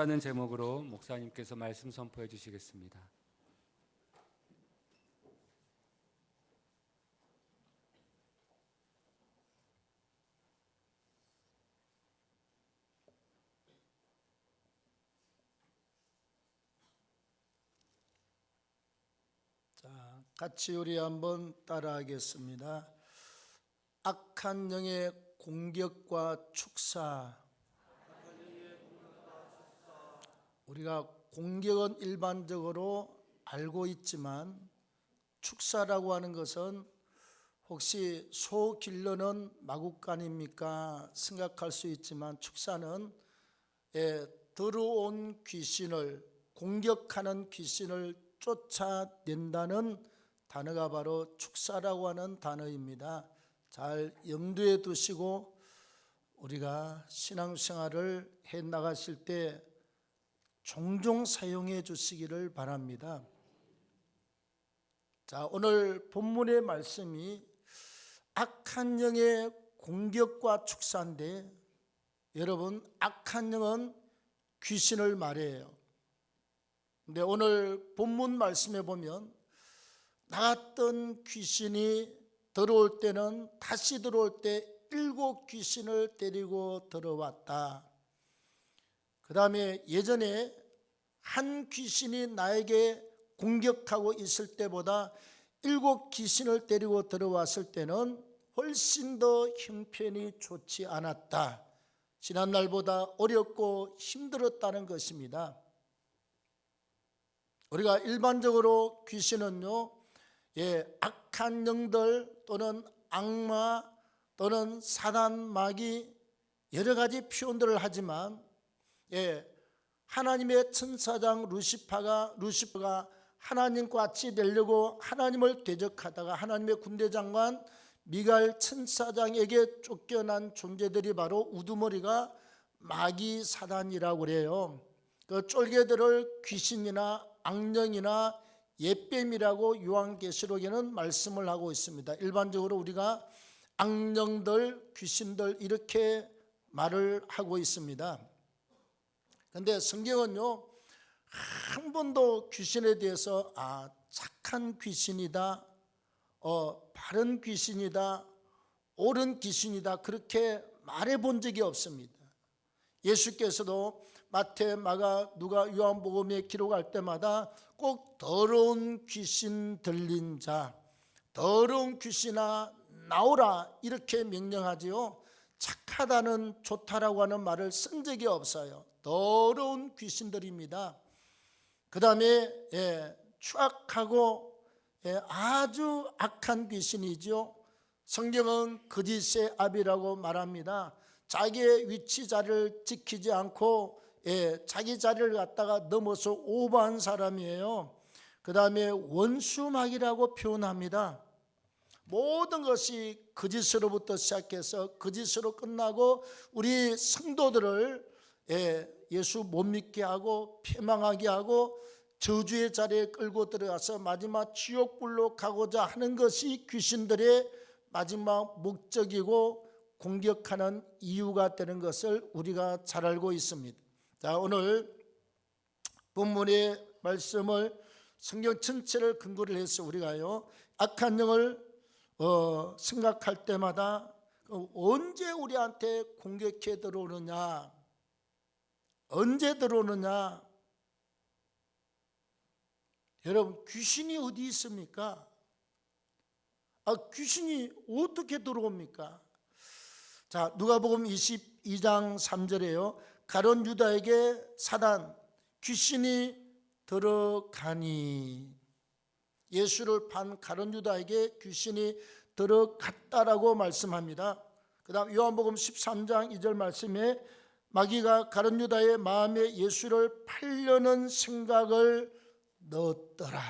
라는 제목으로 목사님께서 말씀 선포해 주시겠습니다. 자, 같이 우리 한번 따라하겠습니다. 악한 영의 공격과 축사. 우리가 공격은 일반적으로 알고 있지만 축사라고 하는 것은 혹시 소 길러는 마구간입니까 생각할 수 있지만, 축사는 들어온 귀신을, 공격하는 귀신을 쫓아낸다는 단어가 바로 축사라고 하는 단어입니다. 잘 염두에 두시고 우리가 신앙생활을 해 나가실 때 종종 사용해 주시기를 바랍니다. 자, 오늘 본문의 말씀이 악한 영의 공격과 축사인데, 여러분, 악한 영은 귀신을 말해요. 근데 오늘 본문 말씀에 보면 나갔던 귀신이 들어올 때는, 다시 들어올 때 7 귀신을 데리고 들어왔다. 그 다음에 예전에 한 귀신이 나에게 공격하고 있을 때보다 7 귀신을 데리고 들어왔을 때는 훨씬 더 형편이 좋지 않았다. 지난날보다 어렵고 힘들었다는 것입니다. 우리가 일반적으로 귀신은요, 악한 영들 또는 악마 또는 사단, 마귀 여러 가지 표현들을 하지만, 하나님의 천사장 루시퍼가 하나님과 같이 되려고 하나님을 대적하다가 하나님의 군대장관 미가엘 천사장에게 쫓겨난 존재들이 바로 우두머리가 마귀 사단이라고 그래요. 그 쫄개들을 귀신이나 악령이나 옛뱀이라고 요한계시록에는 말씀을 하고 있습니다. 일반적으로 우리가 악령들, 귀신들 이렇게 말을 하고 있습니다. 그런데 성경은요, 한 번도 귀신에 대해서 착한 귀신이다, 바른 귀신이다, 옳은 귀신이다 그렇게 말해본 적이 없습니다. 예수께서도 마태, 마가, 누가, 요한복음에 기록할 때마다 꼭 더러운 귀신 들린 자, 더러운 귀신아 나오라 이렇게 명령하지요. 착하다는, 좋다라고 하는 말을 쓴 적이 없어요. 더러운 귀신들입니다. 그 다음에 추악하고 아주 악한 귀신이죠. 성경은 거짓의 아비라고 말합니다. 자기의 위치 자리를 지키지 않고 자기 자리를 갖다가 넘어서 오버한 사람이에요. 그 다음에 원수마귀라고 표현합니다. 모든 것이 거짓으로부터 시작해서 거짓으로 끝나고 우리 성도들을 예수 못 믿게 하고 패망하게 하고 저주의 자리에 끌고 들어가서 마지막 지옥불로 가고자 하는 것이 귀신들의 마지막 목적이고 공격하는 이유가 되는 것을 우리가 잘 알고 있습니다. 자, 오늘 본문의 말씀을 성경 전체를 근거를 해서 우리가요, 악한 영을 생각할 때마다 언제 우리한테 공격해 들어오느냐, 언제 들어오느냐. 여러분, 귀신이 어디 있습니까? 귀신이 어떻게 들어옵니까? 자, 누가복음 22장 3절에요. 가룟 유다에게 사단, 귀신이 들어가니. 예수를 판 가룟 유다에게 귀신이 들어갔다라고 말씀합니다. 그 다음 요한복음 13장 2절 말씀에 마귀가 가룟 유다의 마음에 예수를 팔려는 생각을 넣었더라.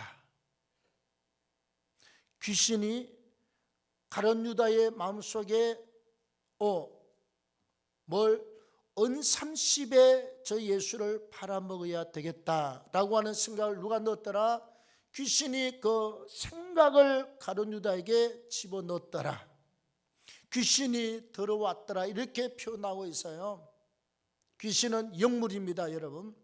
귀신이 가룟 유다의 마음속에 은 30에 저 예수를 팔아먹어야 되겠다라고 하는 생각을 누가 넣었더라? 귀신이 그 생각을 가룟 유다에게 집어넣었더라. 귀신이 들어왔더라 이렇게 표현하고 있어요. 귀신은 영물입니다, 여러분.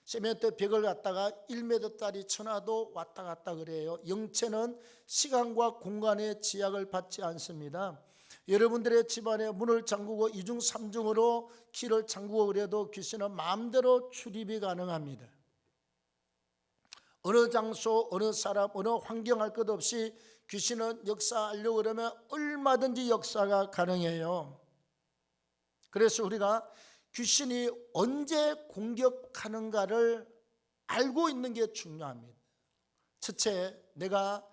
세멘트 벽을 갖다가 1m짜리 쳐놔도 왔다 갔다 그래요. 영체는 시간과 공간의 제약을 받지 않습니다. 여러분들의 집안에 문을 잠그고 이중 삼중으로 길을 잠그고 그래도 귀신은 마음대로 출입이 가능합니다. 어느 장소, 어느 사람, 어느 환경 할 것 없이 귀신은 역사하려고 그러면 얼마든지 역사가 가능해요. 그래서 우리가 귀신이 언제 공격하는가를 알고 있는 게 중요합니다. 첫째, 내가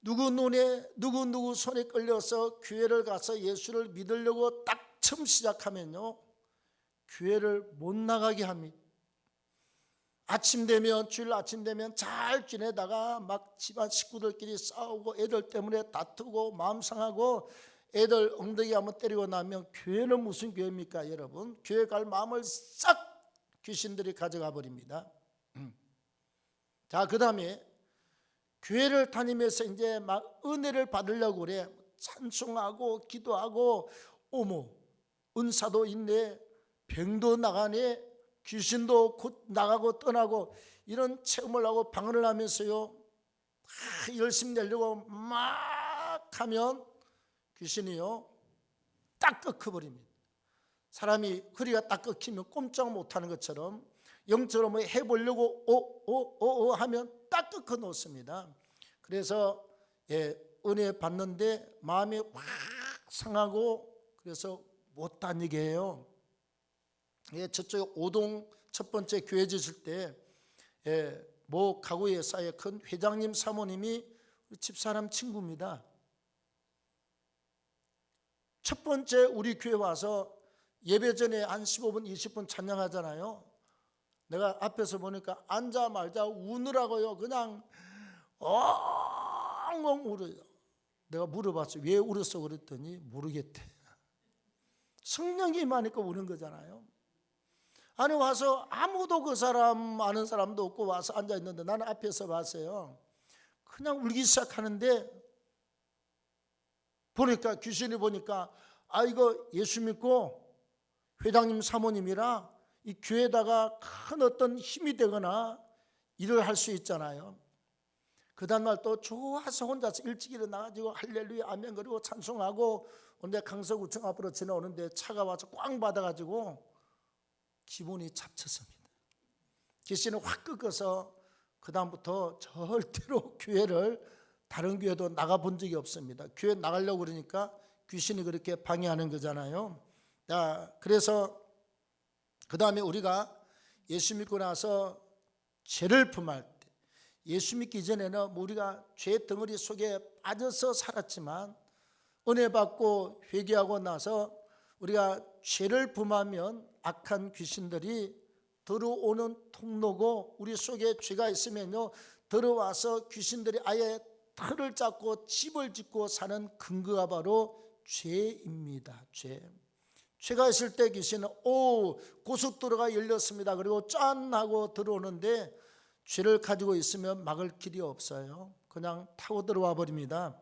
누구 손에 끌려서 교회를 가서 예수를 믿으려고 딱 처음 시작하면요, 교회를 못 나가게 합니다. 아침 되면, 주일 아침 되면 잘 지내다가 막 집안 식구들끼리 싸우고 애들 때문에 다투고 마음 상하고 애들 엉덩이 한번 때리고 나면 교회는 무슨 교회입니까, 여러분? 교회 갈 마음을 싹 귀신들이 가져가 버립니다. 자, 그 다음에 교회를 다니면서 이제 막 은혜를 받으려고 그래. 찬송하고 기도하고, 어머, 은사도 있네, 병도 나가네, 귀신도 곧 나가고 떠나고, 이런 체험을 하고 방언을 하면서요, 열심히 내려고 막 하면 귀신이요 딱 꺾어버립니다. 사람이 허리가 딱 꺾이면 꼼짝 못하는 것처럼 영처럼 뭐 해보려고 하면 딱 꺾어 놓습니다. 그래서 은혜 받는데 마음이 확 상하고 그래서 못 다니게 해요. 저쪽 오동 첫 번째 교회 지을 때 모 가구 회사의 큰 회장님 사모님이 집사람 친구입니다. 첫 번째 우리 교회 와서 예배 전에 한 15분 20분 찬양하잖아요. 내가 앞에서 보니까 앉자마자 우느라고요, 그냥 엉엉 울어요. 내가 물어봤어요. 왜 울었어? 그랬더니 모르겠대. 성령이 임하니까 우는 거잖아요. 아니, 와서 아무도 그 사람 아는 사람도 없고 와서 앉아있는데 나는 앞에서 봤어요. 그냥 울기 시작하는데 보니까, 귀신이 보니까, 이거 예수 믿고 회장님 사모님이라 이 교회에다가 큰 어떤 힘이 되거나 일을 할 수 있잖아요. 그 다음날 또 좋아서 혼자서 일찍 일어나가지고 할렐루야 아멘 그리고 찬송하고, 근데 강서구청 앞으로 지나오는데 차가 와서 꽝 받아가지고 기분이 잡쳤습니다. 귀신을 확 꺾어서 그 다음부터 절대로 교회를, 다른 교회도 나가본 적이 없습니다. 교회 나가려고 그러니까 귀신이 그렇게 방해하는 거잖아요. 자, 그래서 그 다음에 우리가 예수 믿고 나서 죄를 품할 때, 예수 믿기 전에는 우리가 죄 덩어리 속에 빠져서 살았지만 은혜 받고 회개하고 나서 우리가 죄를 품하면 악한 귀신들이 들어오는 통로고, 우리 속에 죄가 있으면요 들어와서 귀신들이 아예 틀을 잡고 집을 짓고 사는 근거가 바로 죄입니다. 죄가 있을 때 귀신은 고속도로가 열렸습니다, 그리고 짠 하고 들어오는데, 죄를 가지고 있으면 막을 길이 없어요. 그냥 타고 들어와 버립니다.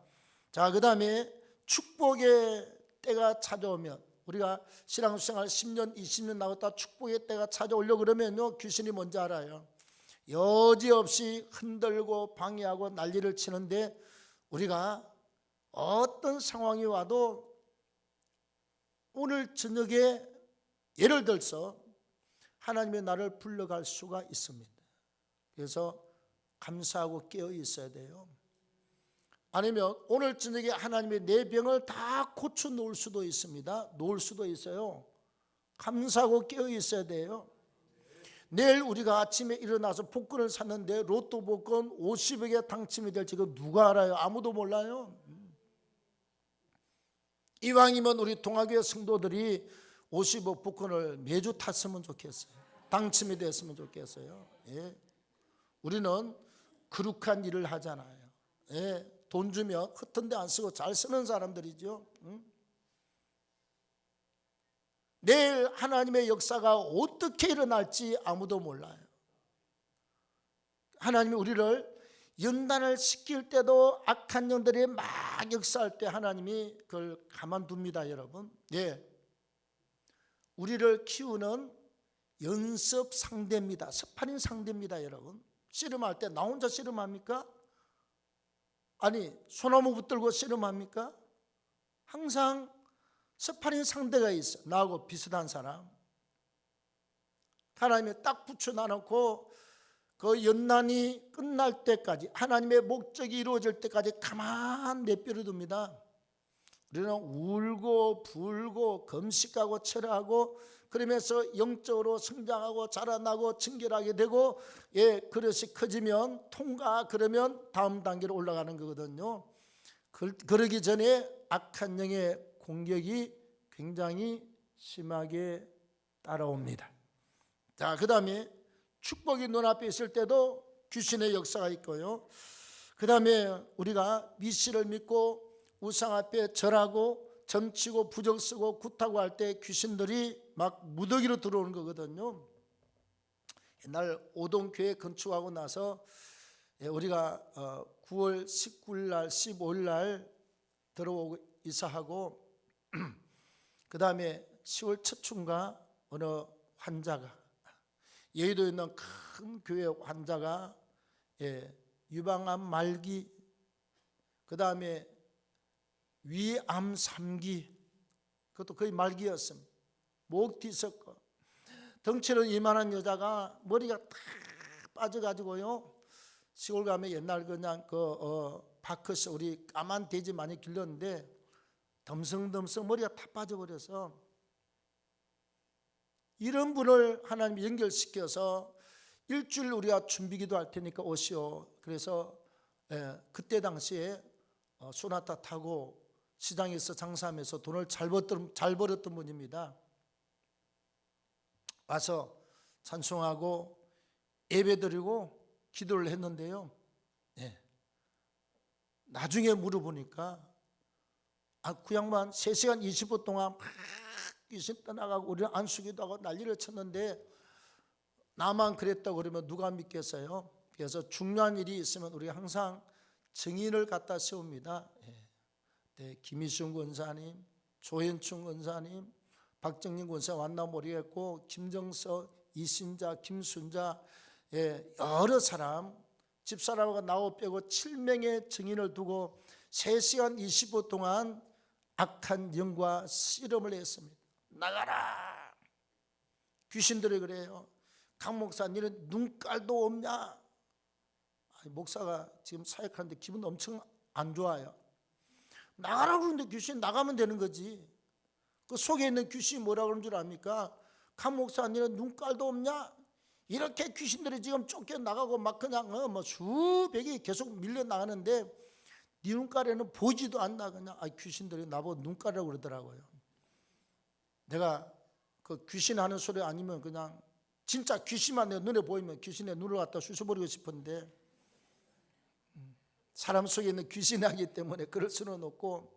자, 그 다음에 축복의 때가 찾아오면, 우리가 신앙생활 10년 20년 나갔다 축복의 때가 찾아오려고 그러면요 귀신이 뭔지 알아요. 여지없이 흔들고 방해하고 난리를 치는데, 우리가 어떤 상황이 와도 오늘 저녁에 예를 들어서 하나님의 나를 불러갈 수가 있습니다. 그래서 감사하고 깨어 있어야 돼요. 아니면 오늘 저녁에 하나님의 내 병을 다 고쳐 놓을 수도 있습니다. 놓을 수도 있어요. 감사하고 깨어 있어야 돼요. 내일 우리가 아침에 일어나서 복권을 샀는데 로또 복권 50억에 당첨이 될지 누가 알아요? 아무도 몰라요. 이왕이면 우리 동아교회 성도들이 50억 복권을 매주 탔으면 좋겠어요. 당첨이 됐으면 좋겠어요. 우리는 거룩한 일을 하잖아요. 돈 주면 허튼 데 안 쓰고 잘 쓰는 사람들이죠. 내일 하나님의 역사가 어떻게 일어날지 아무도 몰라요. 하나님이 우리를 연단을 시킬 때도 악한 영들이 막 역사할 때 하나님이 그걸 가만둡니다, 여러분. 우리를 키우는 연습 상대입니다. 스파링 상대입니다, 여러분. 씨름할 때 나 혼자 씨름합니까? 아니, 소나무 붙들고 씨름합니까? 항상 스파링 상대가 있어. 나하고 비슷한 사람. 하나님이 딱 붙여놔놓고 그 연난이 끝날 때까지, 하나님의 목적이 이루어질 때까지 가만 내버려 둡니다. 우리는 울고 불고 금식하고 철회하고 그러면서 영적으로 성장하고 자라나고 증결하게 되고, 그릇이 커지면 통과, 그러면 다음 단계로 올라가는 거거든요. 그러기 전에 악한 영의 공격이 굉장히 심하게 따라옵니다. 자, 그 다음에 축복이 눈앞에 있을 때도 귀신의 역사가 있고요. 그 다음에 우리가 미씨를 믿고 우상 앞에 절하고 점치고 부적 쓰고 굿하고 할 때 귀신들이 막 무더기로 들어오는 거거든요. 옛날 오동교회 건축하고 나서 우리가 9월 19일 날 15일 날 들어오고 이사하고 그 다음에 10월 첫 주인가 어느 환자가, 여의도에 있는 큰 교회 환자가 유방암 말기, 그 다음에 위암 3기, 그것도 거의 말기였습니다. 목 뒤섞고 덩치는 이만한 여자가 머리가 다 빠져가지고요, 시골 가면 옛날 그냥 바크스, 우리 까만 돼지 많이 길렀는데 덤성덤성 머리가 다 빠져버려서, 이런 분을 하나님이 연결시켜서 일주일 우리가 준비기도 할 테니까 오시오. 그래서 그때 당시에 소나타 타고 시장에서 장사하면서 돈을 잘 벌었던 분입니다. 와서 찬송하고 예배드리고 기도를 했는데요, 나중에 물어보니까 그 양반 3시간 20분 동안 막 귀신 떠나가고 우리는 안수기도 하고 난리를 쳤는데 나만 그랬다고 그러면 누가 믿겠어요? 그래서 중요한 일이 있으면 우리 항상 증인을 갖다 세웁니다. 김희순 권사님, 조현충 권사님, 박정림 권사 왔나 모르겠고 김정서, 이신자, 김순자, 여러 사람, 집사람과 나오 빼고 7명의 증인을 두고 3시간 20분 동안 악한 영과 씨름을 했습니다. 나가라! 귀신들이 그래요. 강 목사, 너는 눈깔도 없냐? 목사가 지금 사역하는데 기분 엄청 안 좋아요. 나가라고 그러는데 귀신 나가면 되는 거지. 그 속에 있는 귀신이 뭐라고 그러는 줄 압니까? 강 목사, 너는 눈깔도 없냐? 이렇게 귀신들이 지금 쫓겨나가고 막 그냥 수백이 계속 밀려나가는데 네 눈깔에는 보지도 않나. 그냥 귀신들이 나보고 눈깔이라고 그러더라고요. 내가 그 귀신 하는 소리 아니면 그냥 진짜 귀신만 내 눈에 보이면 귀신의 눈을 갖다 쑤셔버리고 싶은데, 사람 속에 있는 귀신이 하기 때문에 그럴 수는 없고,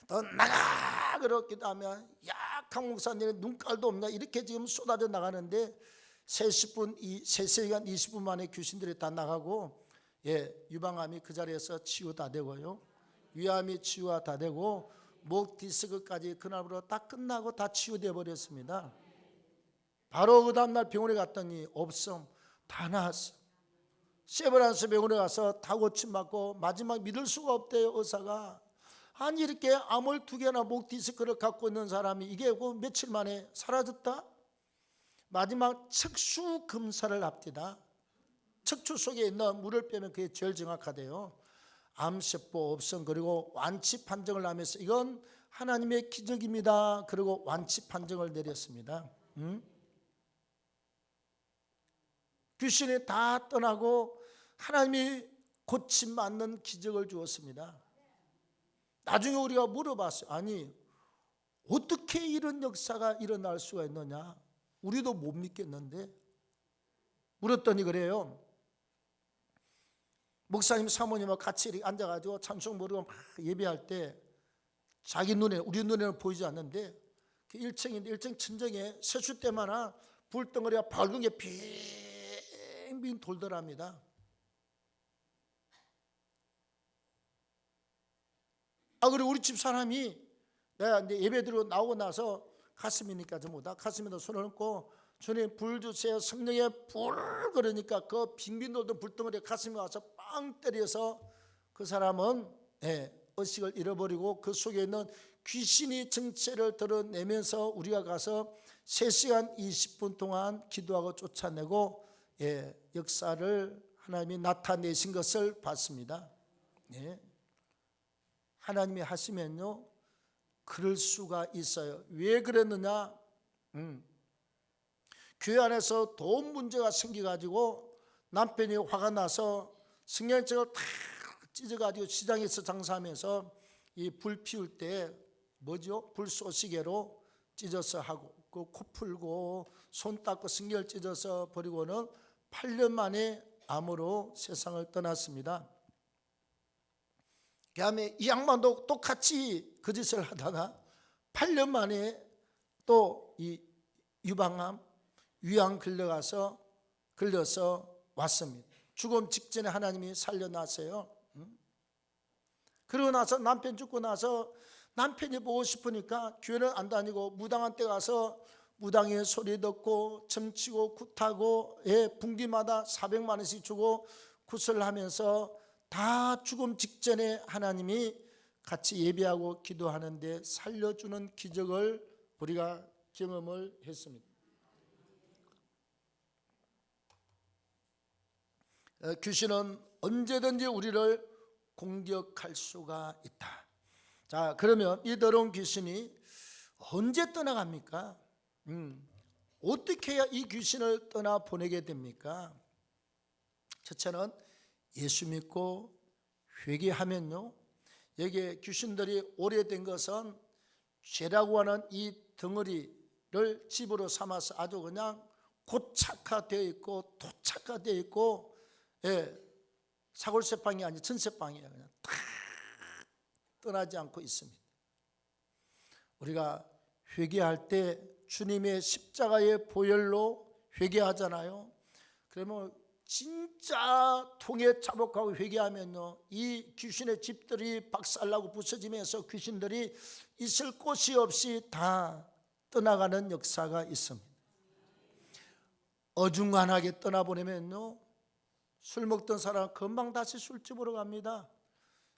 더 나가 그렇기도 하면 강 목사님은 눈깔도 없냐 이렇게 지금 쏟아져 나가는데 3시간 20분 만에 귀신들이 다 나가고, 유방암이 그 자리에서 치유 다 되고요, 위암이 치유가 다 되고, 목 디스크까지 그날부터 다 끝나고 다 치유되어 버렸습니다. 바로 그 다음날 병원에 갔더니 없음, 다 나았어. 세브란스 병원에 가서 다 고침받고 마지막 믿을 수가 없대요, 의사가. 아니 이렇게 암을 2개나 목 디스크를 갖고 있는 사람이 이게 며칠 만에 사라졌다? 마지막 척수 검사를 합디다. 척추 속에 있는 물을 빼면 그게 제일 정확하대요. 암세포 없음, 그리고 완치 판정을 하면서 이건 하나님의 기적입니다. 그리고 완치 판정을 내렸습니다. 귀신이 다 떠나고 하나님이 고침 맞는 기적을 주었습니다. 나중에 우리가 물어봤어요. 아니 어떻게 이런 역사가 일어날 수가 있느냐? 우리도 못 믿겠는데. 물었더니 그래요. 목사님 사모님하고 같이 이렇게 앉아가지고 찬송 부르고 막 예배할 때 자기 눈에, 우리 눈에는 보이지 않는데 그 1층인데 1층 천정에 세수 때마다 불덩어리가 밝은 게 빙빙 돌더랍니다. 그리고 우리 집 사람이 내가 이제 예배 드리고 나오고 나서 가슴이니까 전부 다 가슴에다 손을 얹고 주님 불 주세요. 성령의 불. 그러니까 그 빙빙 돌던 불덩어리에 가슴에 와서 빵 때려서 그 사람은 의식을 잃어버리고 그 속에 있는 귀신이 정체를 드러내면서 우리가 가서 3시간 20분 동안 기도하고 쫓아내고 역사를 하나님이 나타내신 것을 봤습니다. 하나님이 하시면요 그럴 수가 있어요. 왜 그랬느냐? 교회 안에서 돈 문제가 생겨가지고 남편이 화가 나서 성냥책을 다 찢어가지고 시장에서 장사하면서 이 불 피울 때 뭐죠? 불쏘시개로 찢어서 하고 그 코 풀고 손 닦고 성냥을 찢어서 버리고는 8년 만에 암으로 세상을 떠났습니다. 그 다음에 이 양반도 똑같이 그 짓을 하다가 8년 만에 또 이 유방암, 위암 걸려서 왔습니다. 죽음 직전에 하나님이 살려놨어요. 그러고 나서 남편 죽고 나서 남편이 보고 싶으니까 교회는 안 다니고 무당한 때 가서 무당의 소리 듣고 점치고 굿하고 분기마다 400만 원씩 주고 굿을 하면서 다 죽음 직전에 하나님이 같이 예배하고 기도하는데 살려주는 기적을 우리가 경험을 했습니다. 귀신은 언제든지 우리를 공격할 수가 있다. 자, 그러면 이 더러운 귀신이 언제 떠나갑니까? 어떻게 해야 이 귀신을 떠나보내게 됩니까? 첫째는 예수 믿고 회개하면요, 여기에 귀신들이 오래된 것은 죄라고 하는 이 덩어리를 집으로 삼아서 아주 그냥 고착화되어 있고 토착화되어 있고, 사골세빵이 아니라 전세빵이에요. 그냥 다 떠나지 않고 있습니다. 우리가 회개할 때 주님의 십자가의 보혈로 회개하잖아요. 그러면 진짜 통에 자복하고 회개하면요, 이 귀신의 집들이 박살나고 부서지면서 귀신들이 있을 곳이 없이 다 떠나가는 역사가 있습니다. 어중간하게 떠나보내면요, 술 먹던 사람 금방 다시 술집으로 갑니다.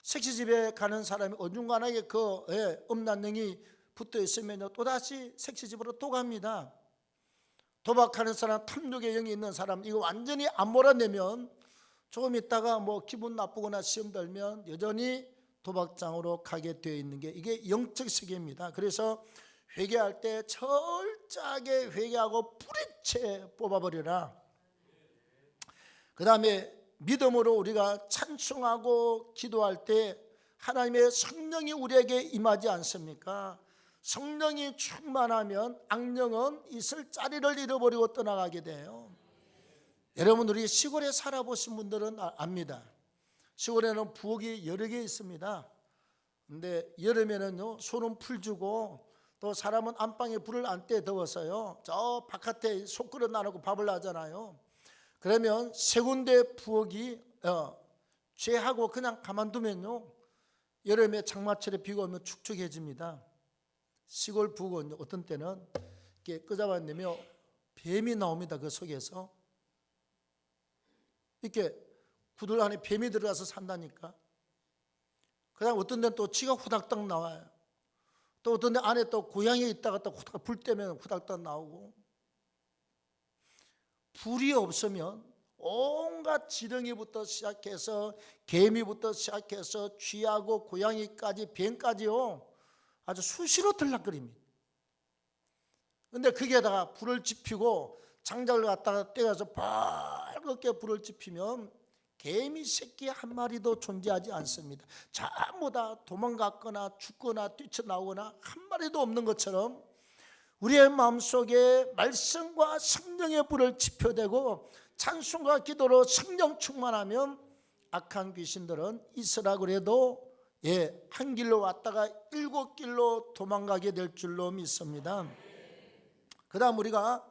섹시집에 가는 사람이 어중간하게 그 음란령이 붙어 있으면요, 또다시 섹시집으로 또 갑니다. 도박하는 사람, 탐욕의 영이 있는 사람, 이거 완전히 안 몰아내면 조금 있다가 뭐 기분 나쁘거나 시험 들면 여전히 도박장으로 가게 되어 있는 게 이게 영적 세계입니다. 그래서 회개할 때 철저하게 회개하고 뿌리채 뽑아버려라. 그 다음에 믿음으로 우리가 찬송하고 기도할 때 하나님의 성령이 우리에게 임하지 않습니까? 성령이 충만하면 악령은 있을 자리를 잃어버리고 떠나가게 돼요. 여러분들이 시골에 살아보신 분들은 압니다. 시골에는 부엌이 여러 개 있습니다. 근데 여름에는요, 소는 풀 주고 또 사람은 안방에 불을 안 때 더워서요, 저 바깥에 속 끓여 놔놓고 밥을 하잖아요. 그러면 세 군데 부엌이 죄하고 그냥 가만두면요, 여름에 장마철에 비가 오면 축축해집니다. 시골 부엌은 어떤 때는 이렇게 끄잡아내면 뱀이 나옵니다. 그 속에서 이렇게 구들 안에 뱀이 들어가서 산다니까. 그다음 어떤 데는 또 쥐가 후닥닥 나와요. 또 어떤 데 안에 또 고양이 있다가 또 후닥 불 때면 후닥닥 나오고. 불이 없으면 온갖 지렁이부터 시작해서 개미부터 시작해서 쥐하고 고양이까지 뱀까지요, 아주 수시로 들락거립니다. 그런데 거기에다가 불을 지피고 장작을 갖다가 떼어서 밝게 불을 지피면 개미 새끼 한 마리도 존재하지 않습니다. 전부 다 도망갔거나 죽거나 뛰쳐나오거나 한 마리도 없는 것처럼 우리의 마음속에 말씀과 성령의 불을 지펴대고 찬송과 기도로 성령 충만하면 악한 귀신들은 있으라고 해도 한 길로 왔다가 7길로 도망가게 될 줄로 믿습니다. 그 다음 우리가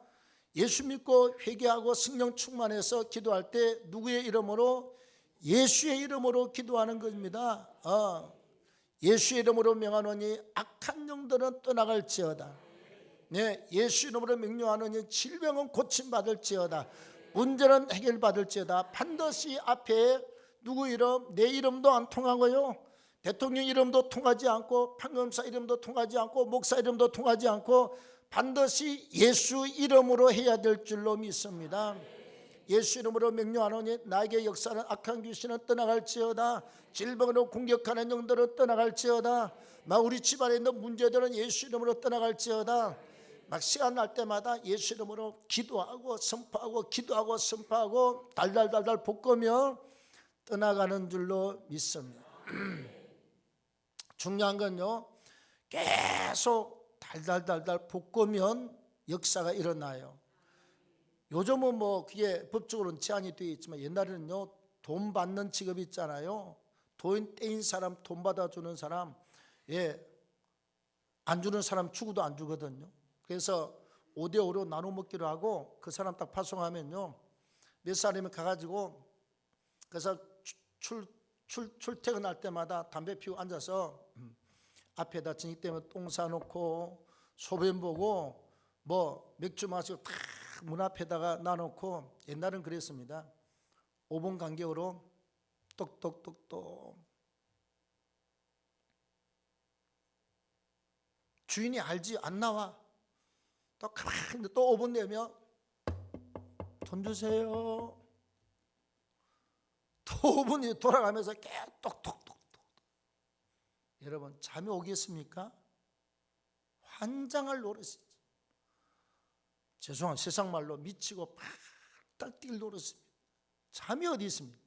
예수 믿고 회개하고 성령 충만해서 기도할 때 누구의 이름으로? 예수의 이름으로 기도하는 것입니다. 예수의 이름으로 명하노니 악한 영들은 떠나갈지어다. 네, 예수 이름으로 명령하노니 질병은 고침받을지어다. 문제는 해결받을지어다. 반드시 앞에 누구 이름, 내 이름도 안 통하고요, 대통령 이름도 통하지 않고, 판검사 이름도 통하지 않고, 목사 이름도 통하지 않고, 반드시 예수 이름으로 해야 될 줄로 믿습니다. 예수 이름으로 명령하노니 나에게 역사는 악한 귀신은 떠나갈지어다. 질병으로 공격하는 영들은 떠나갈지어다. 막 우리 집안에 있는 문제들은 예수 이름으로 떠나갈지어다. 막 시간 날 때마다 예수 이름으로 기도하고 선포하고 기도하고 선포하고 달달달달 볶으며 떠나가는 줄로 믿습니다. 중요한 건요, 계속 달달달달 볶으면 역사가 일어나요. 요즘은 뭐 그게 법적으로는 제한이 되어 있지만 옛날에는요, 돈 받는 직업이 있잖아요. 돈 떼인 사람, 돈 받아주는 사람, 안 주는 사람 주고도 안 주거든요. 그래서 5대5로 나눠 먹기로 하고 그 사람 딱 파송하면요, 몇 사람이 가가지고, 그래서 출퇴근할 때마다 담배 피우고 앉아서 앞에다 저녁 때문에 똥 싸놓고 소변 보고 뭐 맥주 마시고 탁 문 앞에다가 놔놓고, 옛날은 그랬습니다. 5분 간격으로 똑똑똑똑. 주인이 알지, 안 나와. 또 가만히 또 5분 내면 돈 주세요. 또 5분이 돌아가면서 계속 똑똑똑똑. 여러분, 잠이 오겠습니까? 환장할 노릇이지. 죄송한 세상 말로 미치고 팍딱 뛸 노릇입니다. 잠이 어디 있습니까?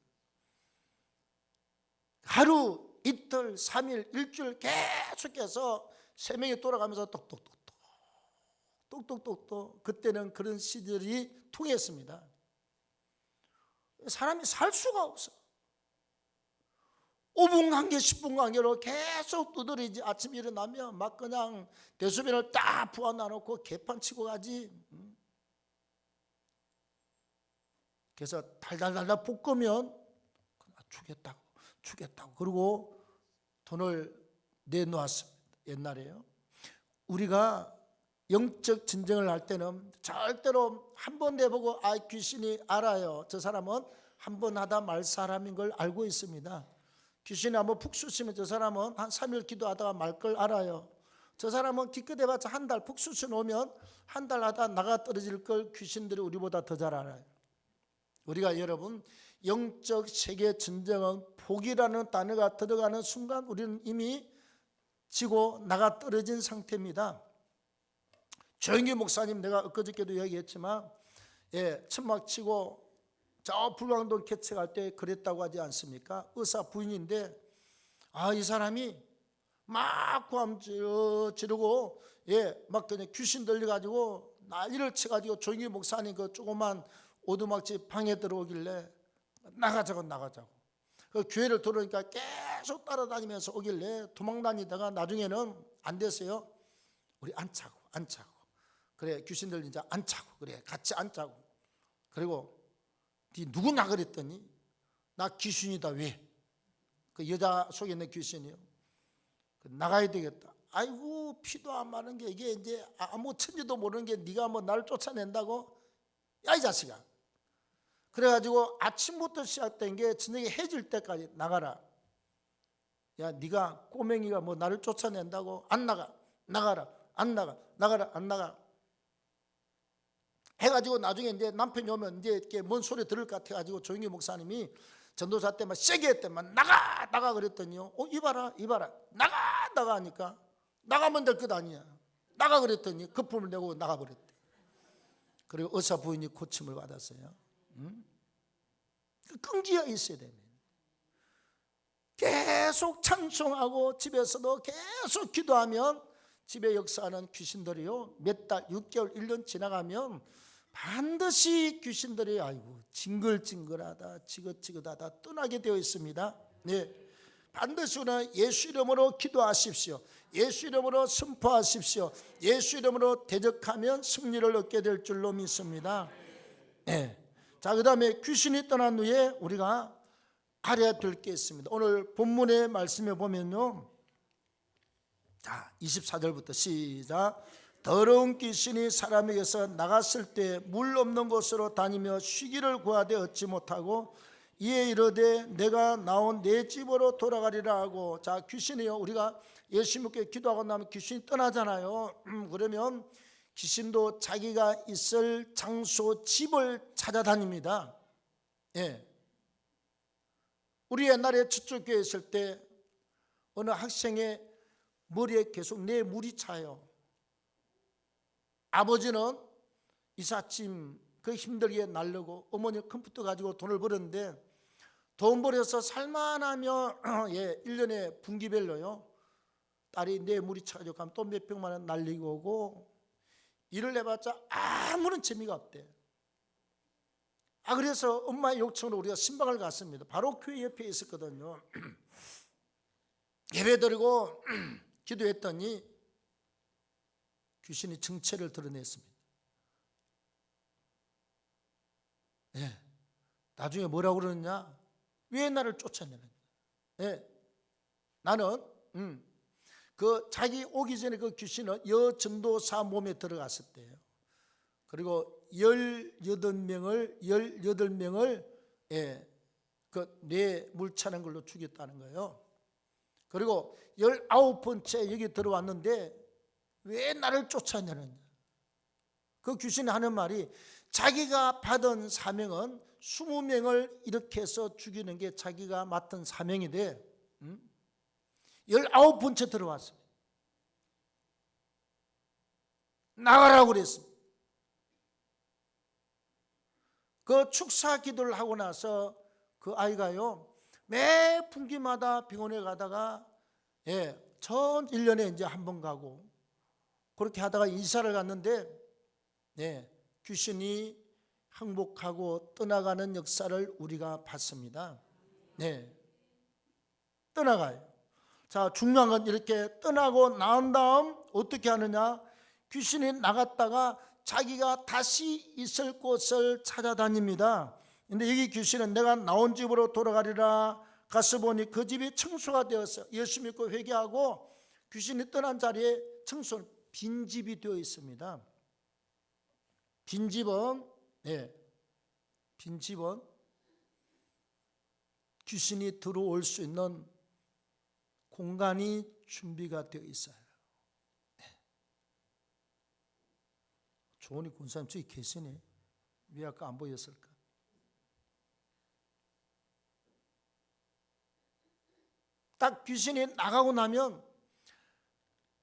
하루, 이틀, 3일, 일주일 계속해서 세 명이 돌아가면서 똑똑똑똑. 그때는 그런 시절이 통했습니다. 사람이 살 수가 없어. 5분 관계, 10분 관계로 계속 두드리지. 아침에 일어나면 막 그냥 대소변을 딱 부어놔놓고 개판 치고 가지. 그래서 달달달달 볶으면 주겠다고 그러고 돈을 내놓았습니다. 옛날에요. 우리가 영적 진정을 할 때는 절대로 한 번 내보고 귀신이 알아요. 저 사람은 한 번 하다 말 사람인 걸 알고 있습니다. 귀신이 한번 푹 쑤시면 저 사람은 한 3일 기도하다가 말 걸 알아요. 저 사람은 기껏 해봤자 한 달 푹 쑤시 놓으면 한 달 하다 나가 떨어질 걸 귀신들이 우리보다 더 잘 알아요. 우리가 여러분, 영적 세계 진정은 복이라는 단어가 들어가는 순간 우리는 이미 지고 나가 떨어진 상태입니다. 조영기 목사님, 내가 엊그저께도 이야기했지만 천막 치고 저 불광동 개척할 때 그랬다고 하지 않습니까? 의사 부인인데 이 사람이 막 고함 지르고 막 그냥 귀신 들려가지고 난리를 쳐가지고 조영기 목사님 그 조그만 오두막집 방에 들어오길래 나가자고. 그 교회를 들어오니까 계속 따라다니면서 오길래 도망다니다가 나중에는 안 됐어요. 우리 앉자고. 그래, 귀신들 이제 앉자고. 그래, 같이 앉자고. 그리고 네 누구냐 그랬더니 나 귀신이다. 왜? 그 여자 속에 있는 귀신이요. 나가야 되겠다. 아이고, 피도 안 마는 게 이게 이제 아무 천지도 모르는 게 네가 뭐 나를 쫓아낸다고? 야, 이 자식아. 그래가지고 아침부터 시작된 게 저녁에 해질 때까지 나가라. 야, 네가 꼬맹이가 뭐 나를 쫓아낸다고? 안 나가. 나가라. 안 나가. 나가라. 안 나가. 해가지고 나중에 이제 남편이 오면 이제 이렇게 뭔 소리 들을 것 같아가지고 조영기 목사님이 전도사 때만 세게 했더만 나가 그랬더니요. 이봐라. 나가 하니까 나가면 될 것 아니야. 나가 그랬더니 거품을 내고 나가버렸대. 그리고 의사 부인이 고침을 받았어요. 끈기가 있어야 됩니다. 계속 찬송하고 집에서도 계속 기도하면 집에 역사하는 귀신들이요, 몇 달, 6개월, 1년 지나가면 반드시 귀신들이 징글징글하다, 지긋지긋하다 떠나게 되어 있습니다. 네, 반드시 우리는 예수 이름으로 기도하십시오. 예수 이름으로 선포하십시오. 예수 이름으로 대적하면 승리를 얻게 될 줄로 믿습니다. 네. 자, 그 다음에 귀신이 떠난 후에 우리가 알아야 될 게 있습니다. 오늘 본문의 말씀에 보면요, 자, 24절부터 시작. 더러운 귀신이 사람에게서 나갔을 때 물 없는 곳으로 다니며 쉬기를 구하되 얻지 못하고 이에 이르되 내가 나온 내 집으로 돌아가리라 하고. 자, 귀신이요, 우리가 예수 믿고 기도하고 나면 귀신이 떠나잖아요. 그러면 귀신도 자기가 있을 장소, 집을 찾아다닙니다. 예. 우리 옛날에 저쪽 교회 있을 때 어느 학생의 머리에 계속 내 물이 차요. 아버지는 이삿짐 그 힘들게 날르고 어머니 컴퓨터 가지고 돈을 벌었는데 돈 벌여서 살만하며 1년에 분기별로요. 딸이 내 물이 차가지고 가면 또 몇 백만 원 날리고 오고 일을 해봤자 아무런 재미가 없대. 그래서 엄마의 요청으로 우리가 신방을 갔습니다. 바로 교회 옆에 있었거든요. 예배 드리고 기도했더니 귀신이 정체를 드러냈습니다. 나중에 뭐라고 그러느냐? 왜 나를 쫓았냐는 거예요. 나는 그 자기 오기 전에 그 귀신은 여전도사 몸에 들어갔을 때예요. 그리고 18명을 그 뇌 물차는 걸로 죽였다는 거예요. 그리고 19번째 여기 들어왔는데 왜 나를 쫓았냐는, 그 귀신이 하는 말이 자기가 받은 사명은 20명을 이렇게 해서 죽이는 게 자기가 맡은 사명이 돼. 19번째 들어왔습니다. 나가라고 그랬습니다. 그 축사 기도를 하고 나서 그 아이가요, 매 분기마다 병원에 가다가 전 1년에 이제 한 번 가고 그렇게 하다가 이사를 갔는데 귀신이 항복하고 떠나가는 역사를 우리가 봤습니다. 떠나가요. 자, 중요한 건 이렇게 떠나고 나온 다음 어떻게 하느냐? 귀신이 나갔다가 자기가 다시 있을 곳을 찾아다닙니다. 근데 여기 귀신은 내가 나온 집으로 돌아가리라 가서 보니 그 집이 청소가 되었어요. 예수 믿고 회개하고 귀신이 떠난 자리에 청소, 빈집이 되어 있습니다. 빈집은 귀신이 들어올 수 있는 공간이 준비가 되어 있어요. 조은희 군사님 저기 계시네. 왜 아까 안 보였을까? 딱 귀신이 나가고 나면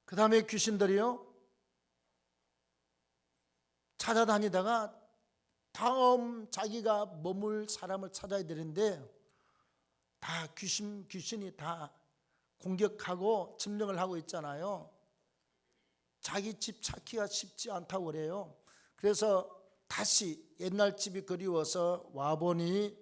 그 다음에 귀신들이요 찾아다니다가 다음 자기가 머물 사람을 찾아야 되는데 다 귀신이 다 공격하고 점령을 하고 있잖아요. 자기 집 찾기가 쉽지 않다고 그래요. 그래서 다시 옛날 집이 그리워서 와보니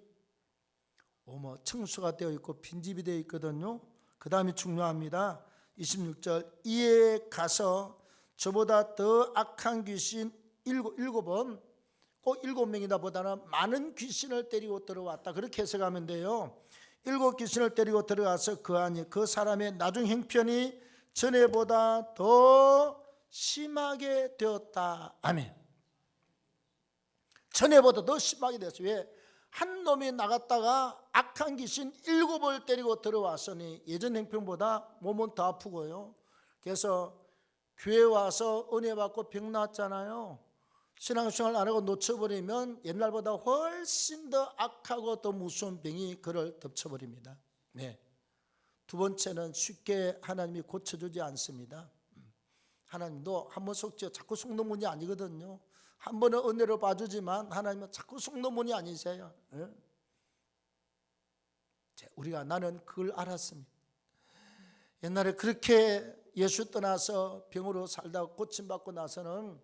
청소가 되어 있고 빈집이 되어 있거든요. 그 다음이 중요합니다. 26절 이에 가서 저보다 더 악한 귀신 7번, 꼭 7명이다 보다는 많은 귀신을 데리고 들어왔다, 그렇게 해석하면 돼요. 7 귀신을 데리고 들어가서 그 안이 그 사람의 나중 형편이 전에보다 더 심하게 되었다. 아멘. 전에보다 더 심하게 되었어요. 왜? 한 놈이 나갔다가 악한 귀신 7을 데리고 들어왔으니 예전 형편보다 몸은 더 아프고요. 그래서 교회 와서 은혜 받고 병 나았잖아요. 신앙생활 안 하고 놓쳐버리면 옛날보다 훨씬 더 악하고 더 무서운 병이 그를 덮쳐버립니다. 두 번째는 쉽게 하나님이 고쳐주지 않습니다. 하나님도 한번 속죄 자꾸 속는 분이 아니거든요. 한 번은 은혜로 봐주지만 하나님은 자꾸 속는 분이 아니세요. 나는 그걸 알았습니다. 옛날에 그렇게 예수 떠나서 병으로 살다가 고침받고 나서는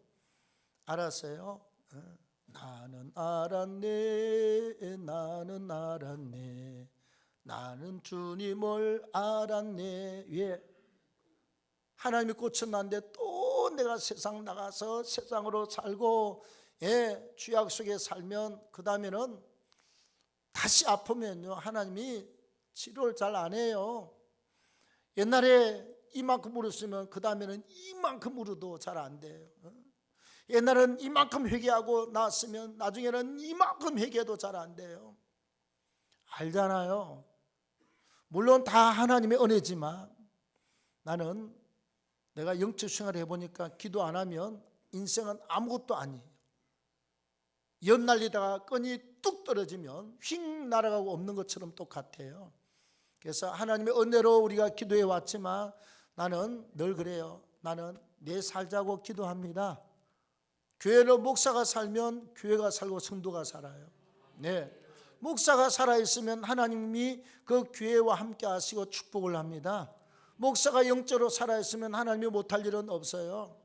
알았어요. 나는 알았네, 나는 주님을 알았네. 왜? 하나님이 고쳐놨는데 또 내가 세상 나가서 세상으로 살고 죄악 속에 살면 그 다음에는 다시 아프면요 하나님이 치료를 잘 안 해요. 옛날에 이만큼 울었으면 그 다음에는 이만큼 울어도 잘 안 돼요. 옛날에는 이만큼 회개하고 나왔으면 나중에는 이만큼 회개해도 잘 안 돼요. 알잖아요. 물론 다 하나님의 은혜지만 나는 내가 영적 생활을 해보니까 기도 안 하면 인생은 아무것도 아니에요. 연날리다가 끈이 뚝 떨어지면 휙 날아가고 없는 것처럼 똑같아요. 그래서 하나님의 은혜로 우리가 기도해 왔지만 나는 늘 그래요. 나는 내 살자고 기도합니다. 교회로 목사가 살면 교회가 살고 성도가 살아요. 네. 목사가 살아있으면 하나님이 그 교회와 함께 하시고 축복을 합니다. 목사가 영적으로 살아있으면 하나님이 못할 일은 없어요.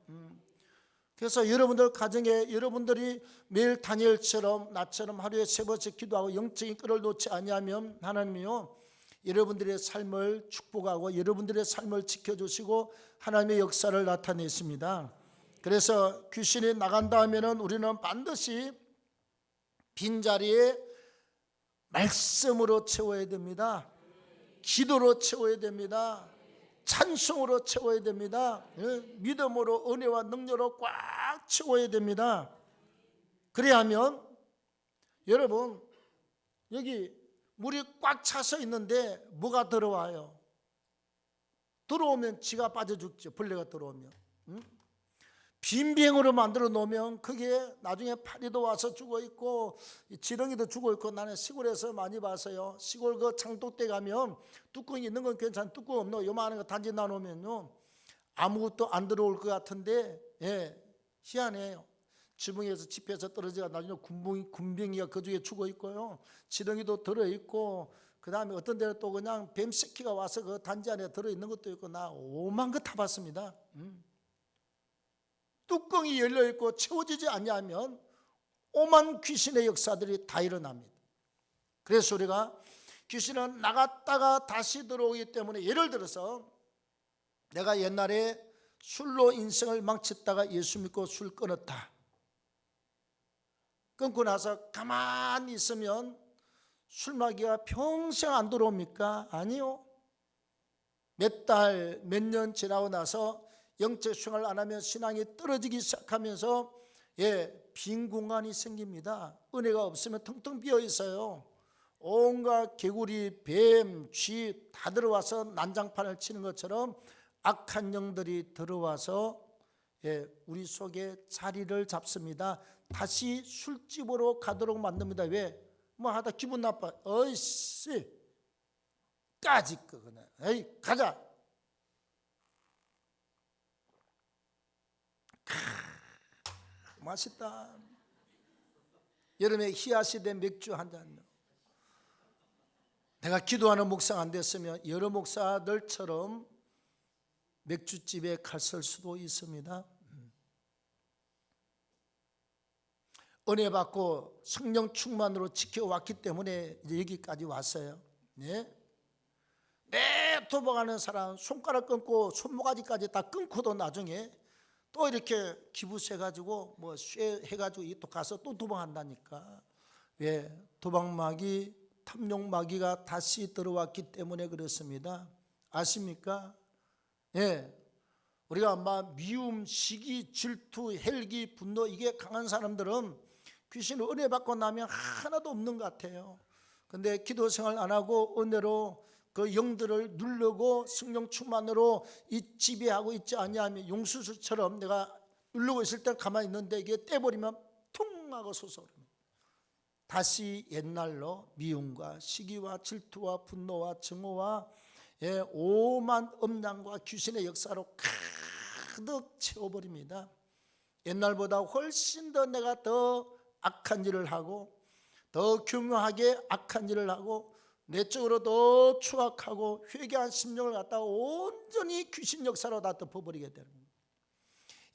그래서 여러분들 가정에 여러분들이 매일 다니엘처럼 나처럼 하루에 3번씩 기도하고 영적인 끈을 놓지 아니하면 하나님이요 여러분들의 삶을 축복하고 여러분들의 삶을 지켜주시고 하나님의 역사를 나타내십니다. 그래서 귀신이 나간다 하면은 우리는 반드시 빈자리에 말씀으로 채워야 됩니다. 기도로 채워야 됩니다. 찬송으로 채워야 됩니다. 믿음으로 은혜와 능력으로 꽉 채워야 됩니다. 그래야 하면 여러분 여기 물이 꽉 차서 있는데 뭐가 들어와요? 들어오면 지가 빠져 죽죠. 벌레가 들어오면. 빈 병으로 만들어 놓으면 그게 나중에 파리도 와서 죽어 있고 지렁이도 죽어 있고 나는 시골에서 많이 봤어요. 시골 그 장독대 가면 뚜껑이 있는 건 괜찮아. 뚜껑 없노. 요만한 거 단지 놔놓으면요 아무것도 안 들어올 것 같은데 희한해요. 지붕에서 집에서 떨어져가 나중에 군뱅이가 그 중에 죽어 있고요. 지렁이도 들어있고 그 다음에 어떤 데는 또 그냥 뱀 새끼가 와서 그 단지 안에 들어있는 것도 있고 나 오만 거 타봤습니다. 뚜껑이 열려있고 채워지지 않냐면 오만 귀신의 역사들이 다 일어납니다. 그래서 우리가 귀신은 나갔다가 다시 들어오기 때문에 예를 들어서 내가 옛날에 술로 인생을 망쳤다가 예수 믿고 술 끊었다. 끊고 나서 가만히 있으면 술마귀가 평생 안 들어옵니까? 아니요. 몇 달, 몇 년 지나고 나서 영적 생활을 안 하면 신앙이 떨어지기 시작하면서 빈 공간이 생깁니다. 은혜가 없으면 텅텅 비어 있어요. 온갖 개구리, 뱀, 쥐 다 들어와서 난장판을 치는 것처럼 악한 영들이 들어와서 우리 속에 자리를 잡습니다. 다시 술집으로 가도록 만듭니다. 왜? 뭐 하다 기분 나빠. 어이씨 까짓 거 그냥 에이 가자. 맛있다. 여름에 희야시 된 맥주 한 잔. 내가 기도하는 목사가 안 됐으면 여러 목사들처럼 맥주집에 갔을 수도 있습니다. 은혜 받고 성령 충만으로 지켜왔기 때문에 이제 여기까지 왔어요. 네? 내 도박하는 사람 손가락 끊고 손모가지까지 다 끊고도 나중에 또 이렇게 기부세 가지고 뭐 쇠 해가지고 또 가서 또 도박한다니까. 왜? 도박마귀, 탐욕마귀가 다시 들어왔기 때문에 그렇습니다. 아십니까? 우리가 막 미움, 시기, 질투, 헬기, 분노 이게 강한 사람들은 귀신을 은혜 받고 나면 하나도 없는 것 같아요. 근데 기도 생활 안 하고 은혜로 그 영들을 누르고 성령 충만으로 이 지배하고 있지 않냐면 용수술처럼 내가 누르고 있을 때 가만히 있는데 이게 떼버리면 퉁 하고 솟아오릅니다. 다시 옛날로 미움과 시기와 질투와 분노와 증오와 오만 음란과 귀신의 역사로 가득 채워버립니다. 옛날보다 훨씬 더 내가 더 악한 일을 하고 더 교묘하게 악한 일을 하고 내적으로 더 추악하고 회개한 심령을 갖다가 온전히 귀신 역사로 다 덮어버리게 되는 거예요.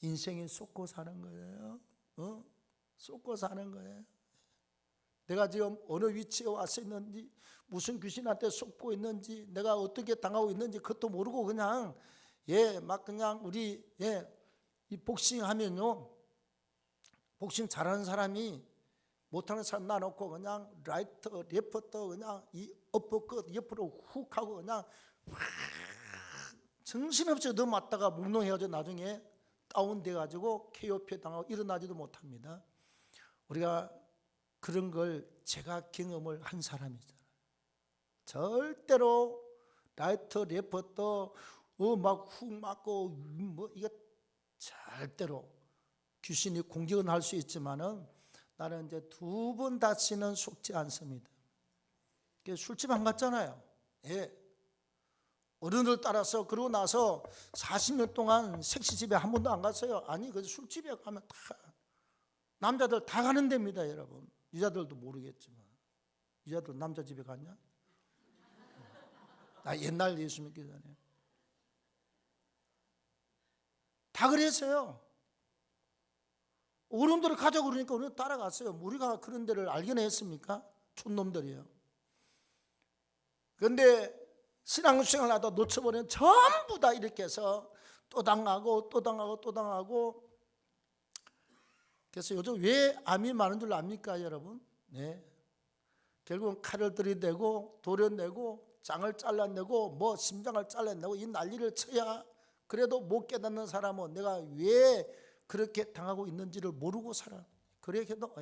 인생이 쏟고 사는 거예요. 쏟고 사는 거예요. 내가 지금 어느 위치에 와서 있는지 무슨 귀신한테 쏟고 있는지 내가 어떻게 당하고 있는지 그것도 모르고 그냥 막 그냥 우리 이 복싱하면요 복싱 잘하는 사람이 못하는 사람 놔놓고 그냥 라이트, 레프트 그냥 이 어퍼컷 옆으로 훅 하고 그냥 확 정신없이 얻어맞다가 몽롱해가지고 나중에 다운돼가지고 KOP 당하고 일어나지도 못합니다. 우리가 그런 걸 제가 경험을 한 사람이잖아요. 절대로 라이터 레퍼터 막 훅 맞고 뭐 이거 절대로 귀신이 공격은 할 수 있지만은 나는 이제 2번 다시는 속지 않습니다. 술집 안 갔잖아요. 예. 어른들 따라서 그러고 나서 40년 동안 섹시집에 한 번도 안 갔어요. 아니 그 술집에 가면 다 남자들 다 가는 데입니다, 여러분. 여자들도 모르겠지만 여자들 남자 집에 갔냐? 나 옛날 예수 믿기 전에 다 그랬어요. 어른들을 가자고 그러니까 우리는 따라갔어요. 우리가 그런 데를 알긴 했습니까? 촌놈들이요. 그런데 신앙생활 하다 놓쳐버리면 전부 다 이렇게 해서 또 당하고 또 당하고 또 당하고. 그래서 요즘 왜 암이 많은 줄 압니까, 여러분? 네. 결국은 칼을 들이대고 도려내고 장을 잘라내고 뭐 심장을 잘라내고 이 난리를 쳐야 그래도 못 깨닫는 사람은 내가 왜 그렇게 당하고 있는지를 모르고 살아. 그래도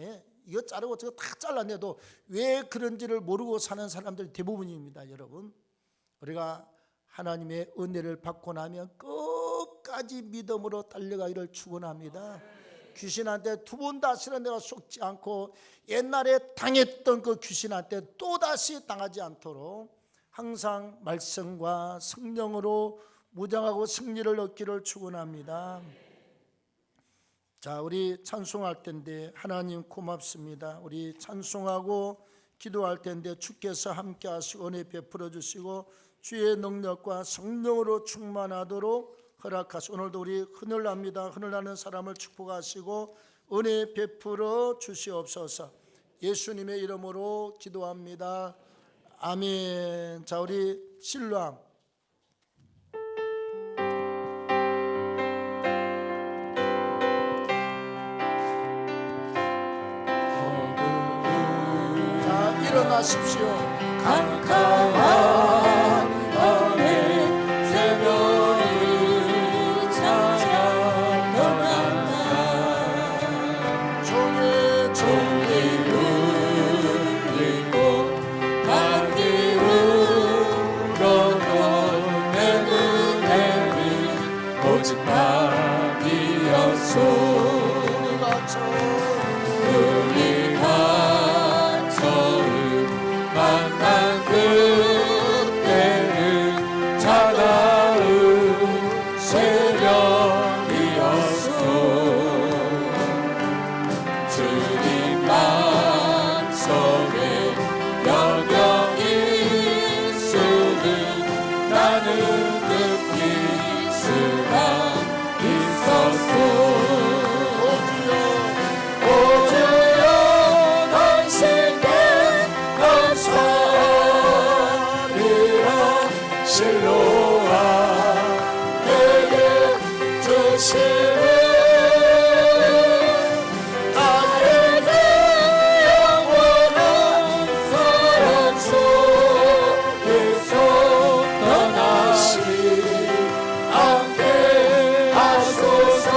이거 자르고 저거 다 잘라내도 왜 그런지를 모르고 사는 사람들이 대부분입니다, 여러분. 우리가 하나님의 은혜를 받고 나면 끝까지 믿음으로 달려가기를 축원합니다. 귀신한테 2번 다시는 내가 속지 않고 옛날에 당했던 그 귀신한테 또다시 당하지 않도록 항상 말씀과 성령으로 무장하고 승리를 얻기를 축원합니다. 자, 우리 찬송할 텐데 하나님 고맙습니다. 우리 찬송하고 기도할 텐데 주께서 함께 하시고 은혜 베풀어 주시고 주의 능력과 성령으로 충만하도록 허락하시고 오늘도 우리 흔들납니다. 흔들나는 사람을 축복하시고 은혜 베풀어 주시옵소서. 예수님의 이름으로 기도합니다. 아멘. 자, 우리 신랑 일어나십시오. 가까운 은혜 새벽이 찾아 떠난다. 종일 울리고 한 기울어도 내 눈에는 오직 밤이었소. 우리가 만난 그때는 차가운 새벽이었소. 주님 마음속에 영영이 수는 나는 느낄 수가 있었소. 오주여 당신께 감사드려. 실로와 내게 주시는 나에게 영원한 사랑 속에서 떠나시 않게 하소서.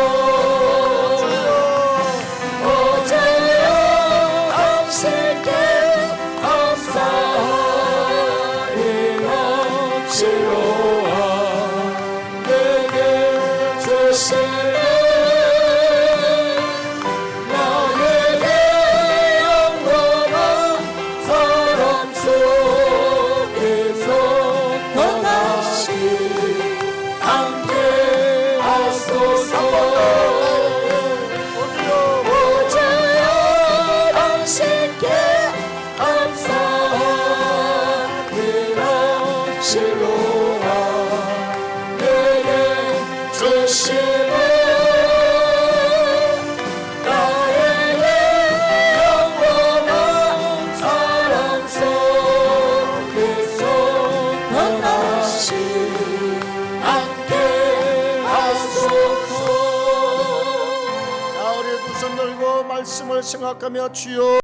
오주여 당신께 감사드려. 실로와 내게 주시는 나에게 영원한 사랑 속에서 떠나시 않게 하소서. 오주여 당신께 감사드려. 실로와 내게 주시는 나에게 영원한 사랑 속에서 떠나시 않게 하소서. 자, 우리 두 손 들고 말씀을 생각하며 주여